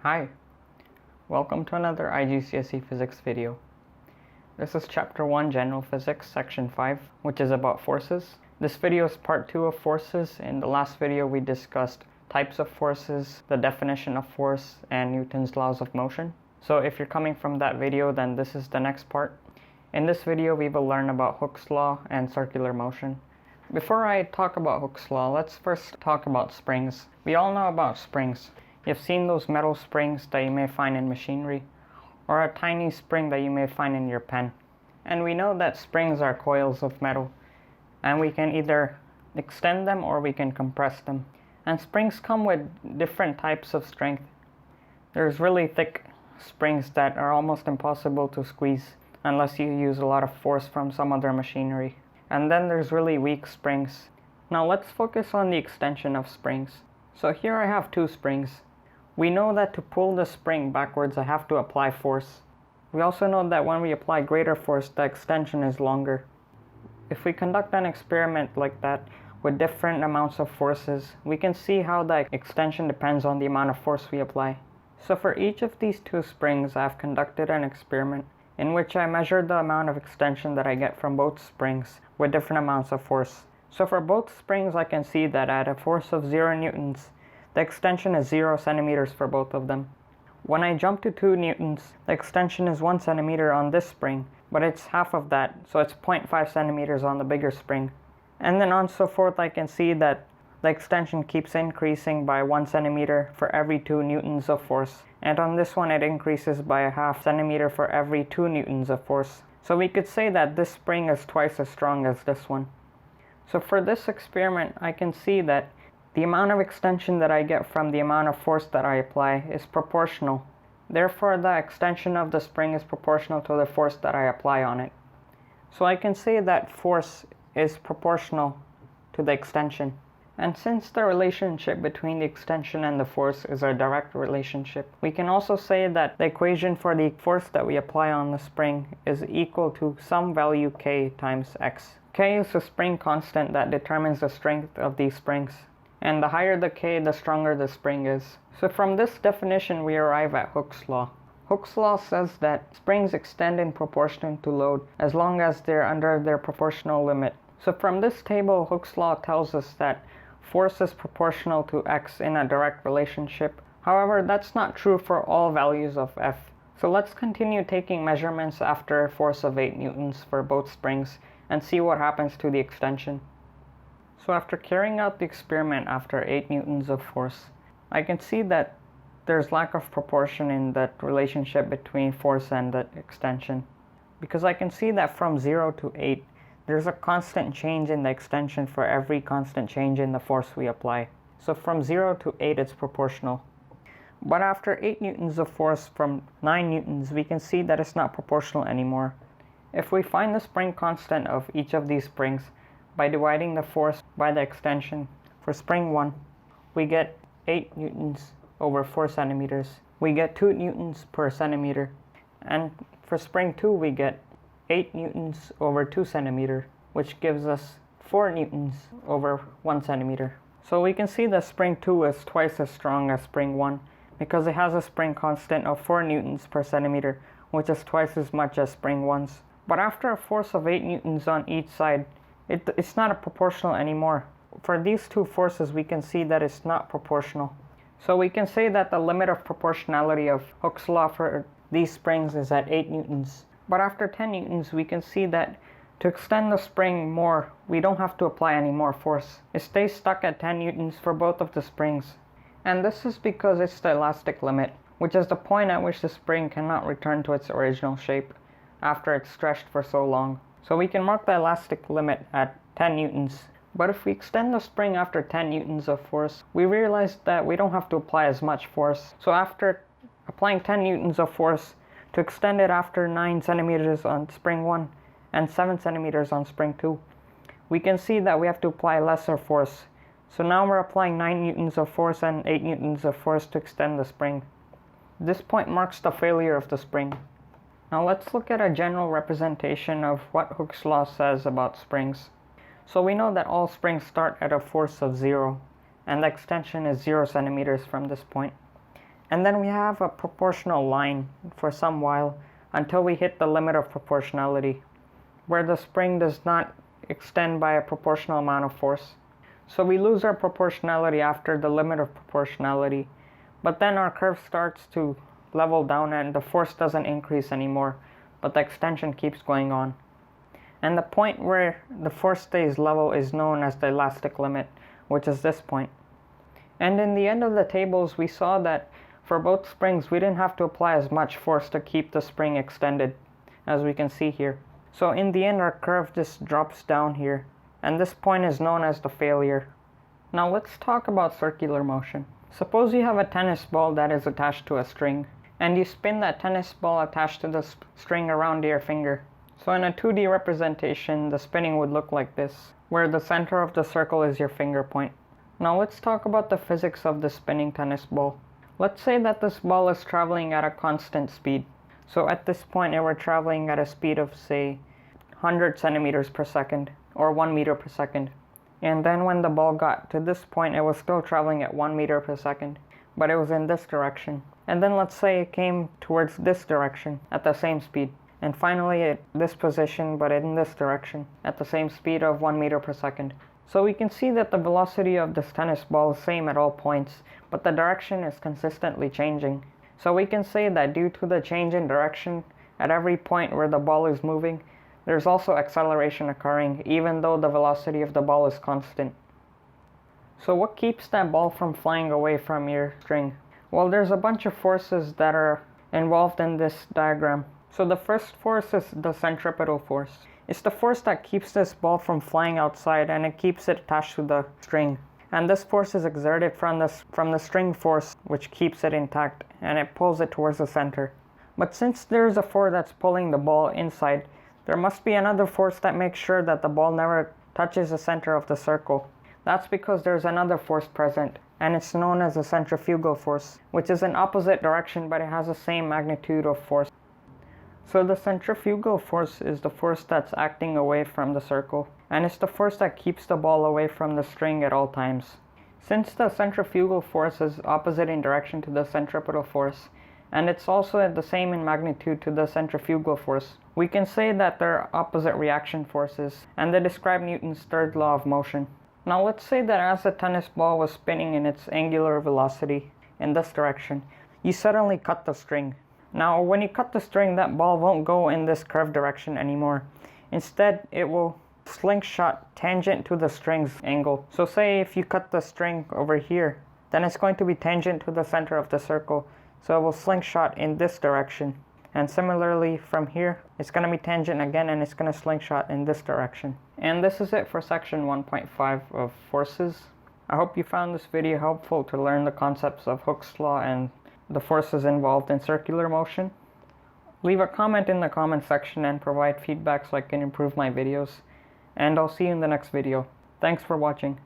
Hi, welcome to another IGCSE physics video. This is chapter 1 general physics section 5, which is about forces. This video is part 2 of forces. In the last video we discussed types of forces, the definition of force, and Newton's laws of motion. So if you're coming from that video, then this is the next part. In this video we will learn about Hooke's law and circular motion. Before I talk about Hooke's law, let's first talk about springs. We all know about springs. You've seen those metal springs that you may find in machinery, or a tiny spring that you may find in your pen. And we know that springs are coils of metal, and we can either extend them or we can compress them. And springs come with different types of strength. There's really thick springs that are almost impossible to squeeze unless you use a lot of force from some other machinery. And then there's really weak springs. Now let's focus on the extension of springs. So here I have two springs. We know that to pull the spring backwards, I have to apply force. We also know that when we apply greater force, the extension is longer. If we conduct an experiment like that with different amounts of forces, we can see how the extension depends on the amount of force we apply. So for each of these two springs, I have conducted an experiment in which I measured the amount of extension that I get from both springs with different amounts of force. So for both springs, I can see that at a force of 0 newtons, the extension is 0 centimeters for both of them. When I jump to 2 newtons, the extension is 1 centimeter on this spring, but it's half of that, so it's 0.5 centimeters on the bigger spring. And then on so forth, I can see that the extension keeps increasing by 1 centimeter for every 2 newtons of force. And on this one, it increases by a half centimeter for every 2 newtons of force. So we could say that this spring is twice as strong as this one. So for this experiment, I can see that the amount of extension that I get from the amount of force that I apply is proportional. Therefore, the extension of the spring is proportional to the force that I apply on it. So I can say that force is proportional to the extension. And since the relationship between the extension and the force is a direct relationship, we can also say that the equation for the force that we apply on the spring is equal to some value k times x. K is the spring constant that determines the strength of these springs. And the higher the k, the stronger the spring is. So from this definition, we arrive at Hooke's law. Hooke's law says that springs extend in proportion to load as long as they're under their proportional limit. So from this table, Hooke's law tells us that force is proportional to x in a direct relationship. However, that's not true for all values of f. So let's continue taking measurements after a force of 8 newtons for both springs and see what happens to the extension. So after carrying out the experiment after 8 newtons of force, I can see that there's lack of proportion in that relationship between force and the extension. Because I can see that from 0 to 8, there's a constant change in the extension for every constant change in the force we apply. So from 0 to 8, it's proportional. But after 8 newtons of force from 9 newtons, we can see that it's not proportional anymore. If we find the spring constant of each of these springs by dividing the force by the extension, for spring 1, we get 8 newtons over 4 centimeters. We get 2 newtons per centimeter. And for spring 2, we get 8 newtons over 2 centimeter, which gives us 4 newtons over 1 centimeter. So we can see that spring 2 is twice as strong as spring 1 because it has a spring constant of 4 newtons per centimeter, which is twice as much as spring 1's. But after a force of 8 newtons on each side, it's not a proportional anymore. For these two forces, we can see that it's not proportional. So we can say that the limit of proportionality of Hooke's law for these springs is at 8 newtons. But after 10 newtons, we can see that to extend the spring more, we don't have to apply any more force. It stays stuck at 10 newtons for both of the springs. And this is because it's the elastic limit, which is the point at which the spring cannot return to its original shape after it's stretched for so long. So we can mark the elastic limit at 10 newtons. But if we extend the spring after 10 newtons of force, we realize that we don't have to apply as much force. So after applying 10 newtons of force, to extend it after 9 centimeters on spring 1 and 7 centimeters on spring 2, we can see that we have to apply lesser force. So now we're applying 9 newtons of force and 8 newtons of force to extend the spring. This point marks the failure of the spring. Now let's look at a general representation of what Hooke's law says about springs. So we know that all springs start at a force of 0, and the extension is 0 centimeters from this point. And then we have a proportional line for some while until we hit the limit of proportionality, where the spring does not extend by a proportional amount of force. So we lose our proportionality after the limit of proportionality, but then our curve starts to level down and the force doesn't increase anymore, but the extension keeps going on. And the point where the force stays level is known as the elastic limit, which is this point. And in the end of the tables, we saw that for both springs, we didn't have to apply as much force to keep the spring extended, as we can see here. So in the end, our curve just drops down here, and this point is known as the failure. Now let's talk about circular motion. Suppose you have a tennis ball that is attached to a string, and you spin that tennis ball attached to the string around your finger. So in a 2D representation, the spinning would look like this, where the center of the circle is your finger point. Now let's talk about the physics of the spinning tennis ball. Let's say that this ball is traveling at a constant speed. So at this point, it were traveling at a speed of, say, 100 centimeters per second, or 1 meter per second. And then when the ball got to this point, it was still traveling at 1 meter per second, but it was in this direction. And then let's say it came towards this direction at the same speed. And finally at this position, but in this direction, at the same speed of 1 meter per second. So we can see that the velocity of this tennis ball is same at all points, but the direction is consistently changing. So we can say that due to the change in direction, at every point where the ball is moving, there's also acceleration occurring, even though the velocity of the ball is constant. So what keeps that ball from flying away from your string? Well, there's a bunch of forces that are involved in this diagram. So the first force is the centripetal force. It's the force that keeps this ball from flying outside, and it keeps it attached to the string. And this force is exerted from the string force, which keeps it intact, and it pulls it towards the center. But since there's a force that's pulling the ball inside, there must be another force that makes sure that the ball never touches the center of the circle. That's because there's another force present, and it's known as the centrifugal force, which is in opposite direction, but it has the same magnitude of force. So the centrifugal force is the force that's acting away from the circle, and it's the force that keeps the ball away from the string at all times. Since the centrifugal force is opposite in direction to the centripetal force, and it's also the same in magnitude to the centrifugal force, we can say that they're opposite reaction forces, and they describe Newton's third law of motion. Now let's say that as the tennis ball was spinning in its angular velocity in this direction, you suddenly cut the string. Now when you cut the string, that ball won't go in this curved direction anymore. Instead, it will slingshot tangent to the string's angle. So say if you cut the string over here, then it's going to be tangent to the center of the circle. So it will slingshot in this direction. And similarly from here, it's going to be tangent again, and it's going to slingshot in this direction. And this is it for section 1.5 of forces. I hope you found this video helpful to learn the concepts of Hooke's law and the forces involved in circular motion. Leave a comment in the comment section and provide feedback so I can improve my videos. And I'll see you in the next video. Thanks for watching.